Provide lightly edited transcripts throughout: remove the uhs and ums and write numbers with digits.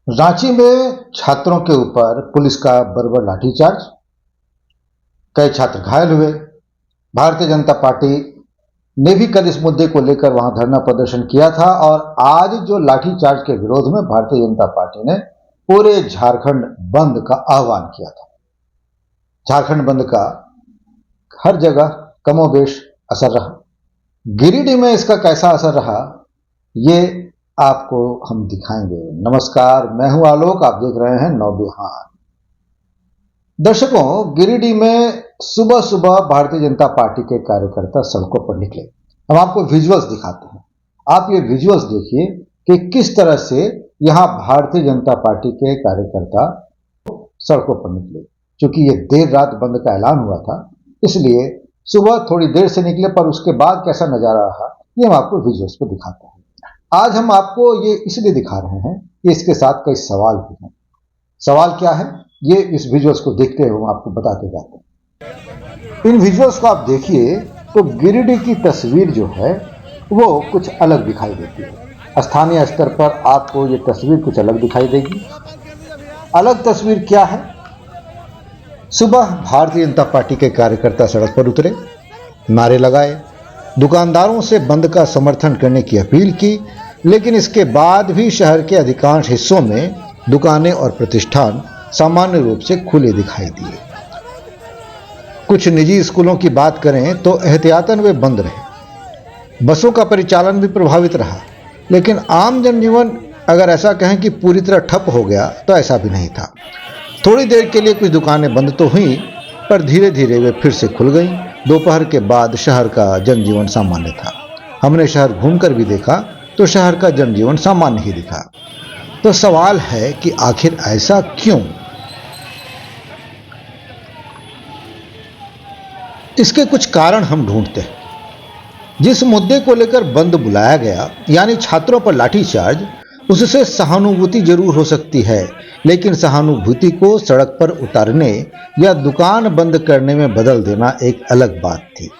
रांची में छात्रों के ऊपर पुलिस का बर्बर लाठीचार्ज, कई छात्र घायल हुए। भारतीय जनता पार्टी ने भी कल इस मुद्दे को लेकर वहां धरना प्रदर्शन किया था और आज जो लाठीचार्ज के विरोध में भारतीय जनता पार्टी ने पूरे झारखंड बंद का आह्वान किया था। झारखंड बंद का हर जगह कमोबेश असर रहा। गिरिडीह में इसका कैसा असर रहा ये आपको हम दिखाएंगे। नमस्कार, मैं हूं आलोक, आप देख रहे हैं नौबिहार। दर्शकों, गिरिडीह में सुबह सुबह भारतीय जनता पार्टी के कार्यकर्ता सड़कों पर निकले। हम आपको विजुअल्स दिखाते हैं, आप ये विजुअल्स देखिए कि किस तरह से यहां भारतीय जनता पार्टी के कार्यकर्ता सड़कों पर निकले। क्योंकि ये देर रात बंद का ऐलान हुआ था, इसलिए सुबह थोड़ी देर से निकले, पर उसके बाद कैसा नजारा रहा ये हम आपको विजुअल्स पर दिखाते हैं। आज हम आपको ये इसलिए दिखा रहे हैं कि इसके साथ कई सवाल भी हैं। सवाल क्या है ये इस विजुअल्स को देखते हुए हम आपको बताते जाते हैं। इन विजुअल्स को आप देखिए तो गिरिडीह की तस्वीर जो है वो कुछ अलग दिखाई देती है। स्थानीय स्तर पर आपको ये तस्वीर कुछ अलग दिखाई देगी। अलग तस्वीर क्या है? सुबह भारतीय जनता पार्टी के कार्यकर्ता सड़क पर उतरे, नारे लगाए, दुकानदारों से बंद का समर्थन करने की अपील की, लेकिन इसके बाद भी शहर के अधिकांश हिस्सों में दुकानें और प्रतिष्ठान सामान्य रूप से खुले दिखाई दिए। कुछ निजी स्कूलों की बात करें तो एहतियातन वे बंद रहे। बसों का परिचालन भी प्रभावित रहा, लेकिन आम जनजीवन अगर ऐसा कहें कि पूरी तरह ठप हो गया तो ऐसा भी नहीं था। थोड़ी देर के लिए कुछ दुकानें बंद तो हुई, पर धीरे धीरे वे फिर से खुल गईं। दोपहर के बाद शहर का जनजीवन सामान्य था। हमने शहर घूमकर भी देखा तो शहर का जनजीवन सामान्य ही दिखा। तो सवाल है कि आखिर ऐसा क्यों? इसके कुछ कारण हम ढूंढते हैं। जिस मुद्दे को लेकर बंद बुलाया गया, यानी छात्रों पर लाठीचार्ज, उससे सहानुभूति जरूर हो सकती है, लेकिन सहानुभूति को सड़क पर उतारने या दुकान बंद करने में बदल देना एक अलग बात थी।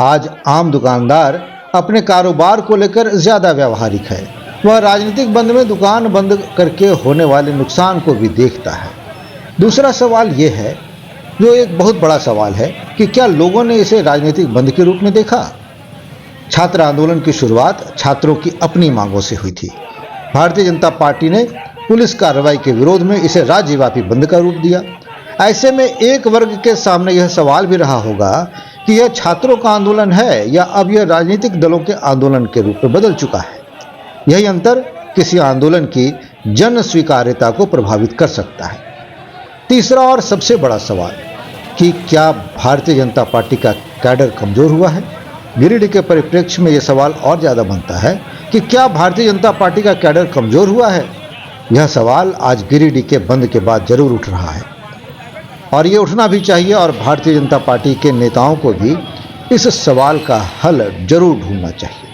आज आम दुकानदार अपने कारोबार को लेकर ज्यादा व्यावहारिक है। वह राजनीतिक बंद में दुकान बंद करके होने वाले नुकसान को भी देखता है। दूसरा सवाल यह है, जो एक बहुत बड़ा सवाल है, कि क्या लोगों ने इसे राजनीतिक बंद के रूप में देखा? छात्र आंदोलन की शुरुआत छात्रों की अपनी मांगों से हुई थी। भारतीय जनता पार्टी ने पुलिस कार्रवाई के विरोध में इसे राज्यव्यापी बंद का रूप दिया। ऐसे में एक वर्ग के सामने यह सवाल भी रहा होगा कि यह छात्रों का आंदोलन है या अब यह राजनीतिक दलों के आंदोलन के रूप में बदल चुका है। यही अंतर किसी आंदोलन की जन स्वीकार्यता को प्रभावित कर सकता है। तीसरा और सबसे बड़ा सवाल कि क्या भारतीय जनता पार्टी का कैडर कमजोर हुआ है? गिरिडीह के परिप्रेक्ष्य में यह सवाल और ज्यादा बनता है कि क्या भारतीय जनता पार्टी का कैडर कमजोर हुआ है? यह सवाल आज गिरिडीह के बंद के बाद जरूर उठ रहा है और ये उठना भी चाहिए, और भारतीय जनता पार्टी के नेताओं को भी इस सवाल का हल जरूर ढूंढना चाहिए।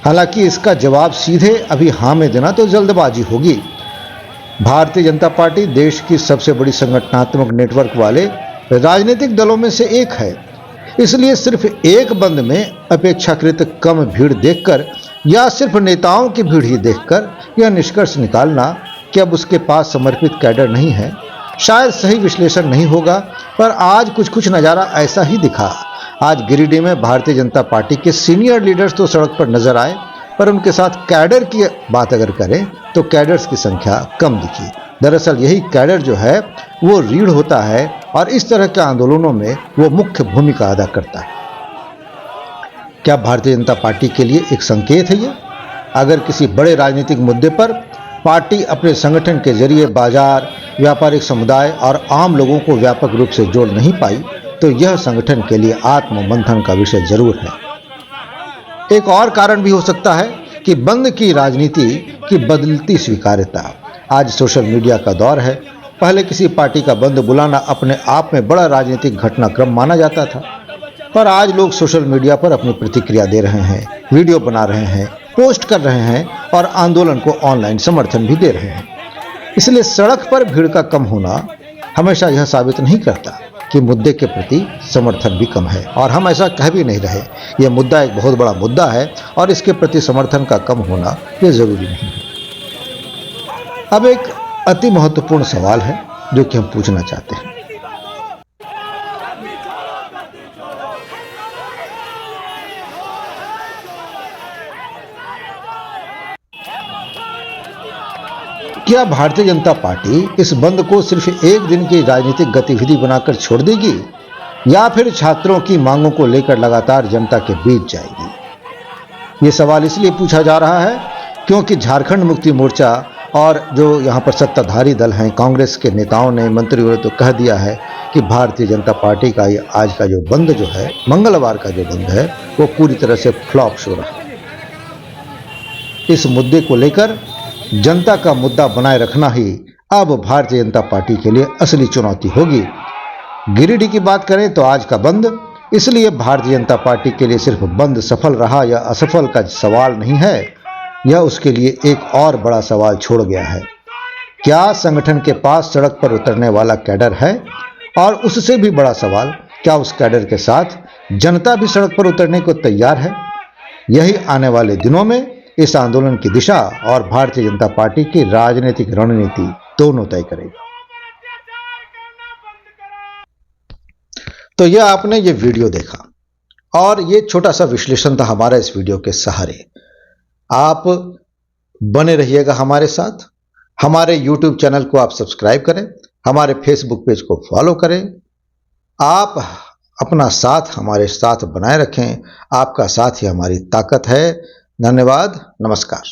हालांकि इसका जवाब सीधे अभी हाँ में देना तो जल्दबाजी होगी। भारतीय जनता पार्टी देश की सबसे बड़ी संगठनात्मक नेटवर्क वाले राजनीतिक दलों में से एक है, इसलिए सिर्फ एक बंद में अपेक्षाकृत कम भीड़ देखकर या सिर्फ नेताओं की भीड़ ही देखकर यह निष्कर्ष निकालना कि अब उसके पास समर्पित कैडर नहीं है, शायद सही विश्लेषण नहीं होगा। पर आज कुछ नज़ारा ऐसा ही दिखा। आज गिरिडीह में भारतीय जनता पार्टी के सीनियर लीडर्स तो सड़क पर नजर आए, पर उनके साथ कैडर की बात अगर करें तो कैडर्स की संख्या कम दिखी। दरअसल यही कैडर जो है वो रीढ़ होता है और इस तरह के आंदोलनों में वो मुख्य भूमिका अदा करता है। क्या भारतीय जनता पार्टी के लिए एक संकेत है ये? अगर किसी बड़े राजनीतिक मुद्दे पर पार्टी अपने संगठन के जरिए बाजार, व्यापारिक समुदाय और आम लोगों को व्यापक रूप से जोड़ नहीं पाई, तो यह संगठन के लिए आत्ममंथन का विषय जरूर है। एक और कारण भी हो सकता है कि बंद की राजनीति की बदलती स्वीकार्यता। आज सोशल मीडिया का दौर है। पहले किसी पार्टी का बंद बुलाना अपने आप में बड़ा राजनीतिक घटनाक्रम माना जाता था, पर आज लोग सोशल मीडिया पर अपनी प्रतिक्रिया दे रहे हैं, वीडियो बना रहे हैं, पोस्ट कर रहे हैं और आंदोलन को ऑनलाइन समर्थन भी दे रहे हैं। इसलिए सड़क पर भीड़ का कम होना हमेशा यह साबित नहीं करता कि मुद्दे के प्रति समर्थन भी कम है, और हम ऐसा कह भी नहीं रहे। यह मुद्दा एक बहुत बड़ा मुद्दा है और इसके प्रति समर्थन का कम होना यह जरूरी नहीं है। अब एक अति महत्वपूर्ण सवाल है जो कि हम पूछना चाहते हैं। क्या भारतीय जनता पार्टी इस बंद को सिर्फ एक दिन की राजनीतिक गतिविधि बनाकर छोड़ देगी या फिर छात्रों की मांगों को लेकर लगातार जनता के बीच जाएगी? ये सवाल इसलिए पूछा जा रहा है क्योंकि झारखंड मुक्ति मोर्चा और जो यहाँ पर सत्ताधारी दल हैं, कांग्रेस के नेताओं ने, मंत्रियों ने तो कह दिया है कि भारतीय जनता पार्टी का ये आज का जो बंद जो है, मंगलवार का जो बंद है, वो पूरी तरह से फ्लॉप शो रहा है। इस मुद्दे को लेकर जनता का मुद्दा बनाए रखना ही अब भारतीय जनता पार्टी के लिए असली चुनौती होगी। गिरिडीह की बात करें तो आज का बंद इसलिए भारतीय जनता पार्टी के लिए सिर्फ बंद सफल रहा या असफल का सवाल नहीं है, यह उसके लिए एक और बड़ा सवाल छोड़ गया है। क्या संगठन के पास सड़क पर उतरने वाला कैडर है? और उससे भी बड़ा सवाल, क्या उस कैडर के साथ जनता भी सड़क पर उतरने को तैयार है? यही आने वाले दिनों में इस आंदोलन की दिशा और भारतीय जनता पार्टी की राजनीतिक रणनीति दोनों तय करेगा। तो यह आपने ये वीडियो देखा और ये छोटा सा विश्लेषण था हमारा इस वीडियो के सहारे। आप बने रहिएगा हमारे साथ। हमारे YouTube चैनल को आप सब्सक्राइब करें, हमारे Facebook पेज को फॉलो करें। आप अपना साथ हमारे साथ बनाए रखें। आपका साथ ही हमारी ताकत है। धन्यवाद। नमस्कार।